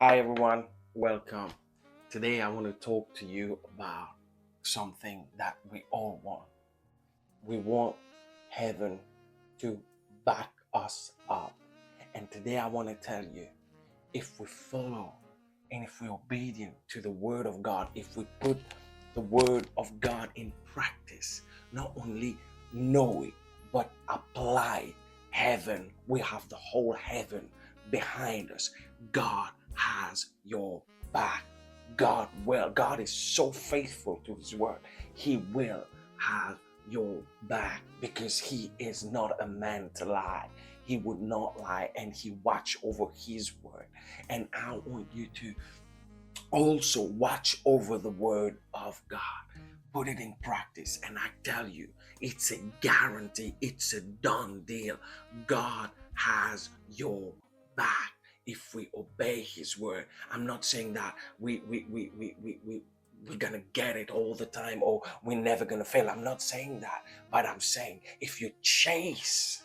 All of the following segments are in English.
Hi everyone, welcome. Today I want to talk to you about something that we all want. We want heaven to back us up. And today I want to tell you, if we follow and if we're obedient to the word of God, if we put the word of God in practice, not only know it, but apply it, heaven, we have the whole heaven behind us. God has your back. God is so faithful to his word. He will have your back because he is not a man to lie. He would not lie, and he watch over his word. And I want you to also watch over the word of God. Put it in practice, and I tell you, it's a guarantee, it's a done deal. God has your back if we obey his word. I'm not saying that we're gonna get it all the time or we're never gonna fail. I'm not saying that, but I'm saying if you chase,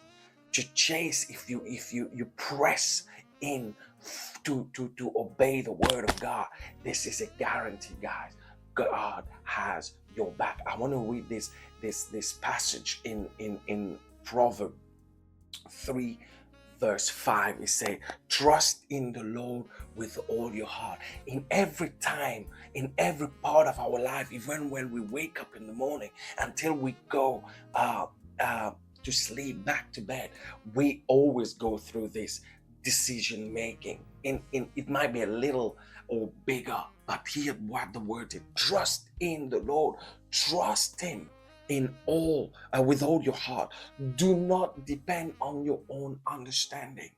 if you press in to obey the word of God, this is a guarantee, guys. God has your back. I want to read this passage in Proverbs 3 verse 5. It says, trust in the Lord with all your heart. In every time, in every part of our life, even when we wake up in the morning until we go uh, uh, to sleep, back to bed, we always go through this decision making. In it might be a little or bigger, but hear what the word is. Trust in the Lord. Trust him in all, with all your heart. Do not depend on your own understanding.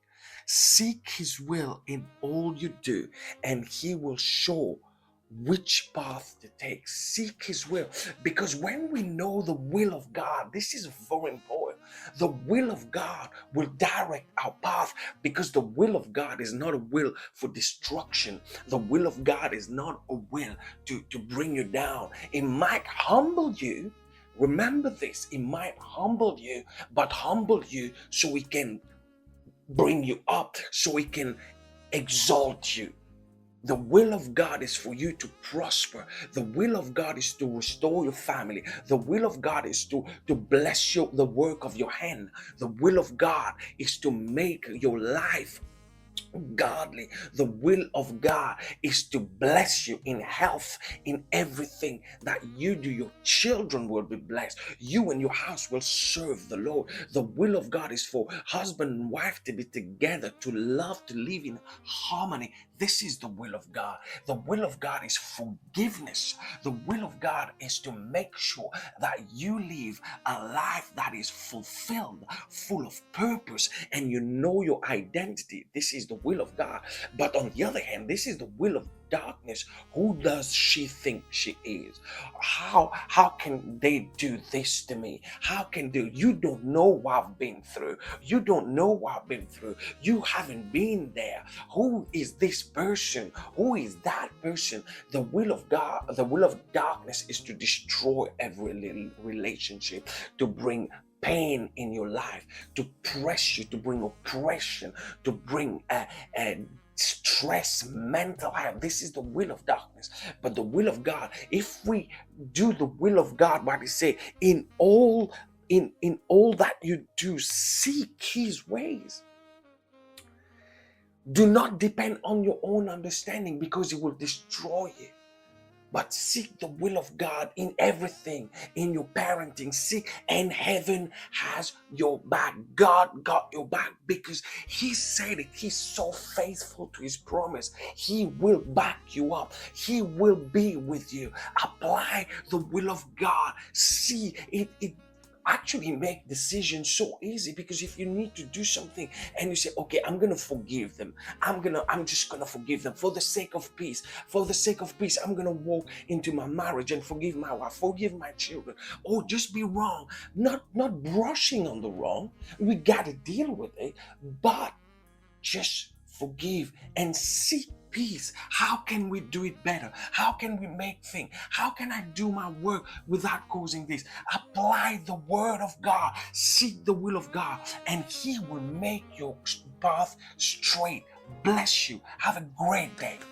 Seek his will in all you do, and he will show which path to take. Seek his will, because when we know the will of God, this is very important. The will of God will direct our path, because the will of God is not a will for destruction. The will of God is not a will to bring you down. It might humble you. Remember this, it might humble you, but humble you so it can bring you up, so it can exalt you. The will of God is for you to prosper. The will of God is to restore your family. The will of God is to bless you, the work of your hand. The will of God is to make your life godly. The will of God is to bless you in health, in everything that you do. Your children will be blessed. You and your house will serve the Lord. The will of God is for husband and wife to be together, to love, to live in harmony. This is the will of God. The will of God is forgiveness. The will of God is to make sure that you live a life that is fulfilled, full of purpose, and you know your identity. This is the will of God. But on the other hand, this is the will of darkness. Who does she think she is? How can they do this to me? How can they? You don't know what I've been through. You don't know what I've been through. You haven't been there. Who is this person? Who is that person? The will of God, the will of darkness is to destroy every little relationship, to bring pain in your life, to press you, to bring oppression, to bring stress, mental health. This is the will of darkness. But the will of God, if we do the will of God, what he say, in all that you do, seek his ways. Do not depend on your own understanding, because it will destroy you. But seek the will of God in everything, in your parenting. Seek, and heaven has your back. God got your back, because he said it. He's so faithful to his promise. He will back you up. He will be with you. Apply the will of God. See it actually make decisions so easy, because if you need to do something and you say, okay, I'm gonna forgive them, I'm just gonna forgive them for the sake of peace. For the sake of peace, I'm gonna walk into my marriage and forgive my wife, forgive my children. Or just be wrong, not brushing on the wrong. We gotta deal with it, but just forgive and seek peace. How can we do it better? How can we make things? How can I do my work without causing this? Apply the word of God. Seek the will of God, and he will make your path straight bless you. Have a great day.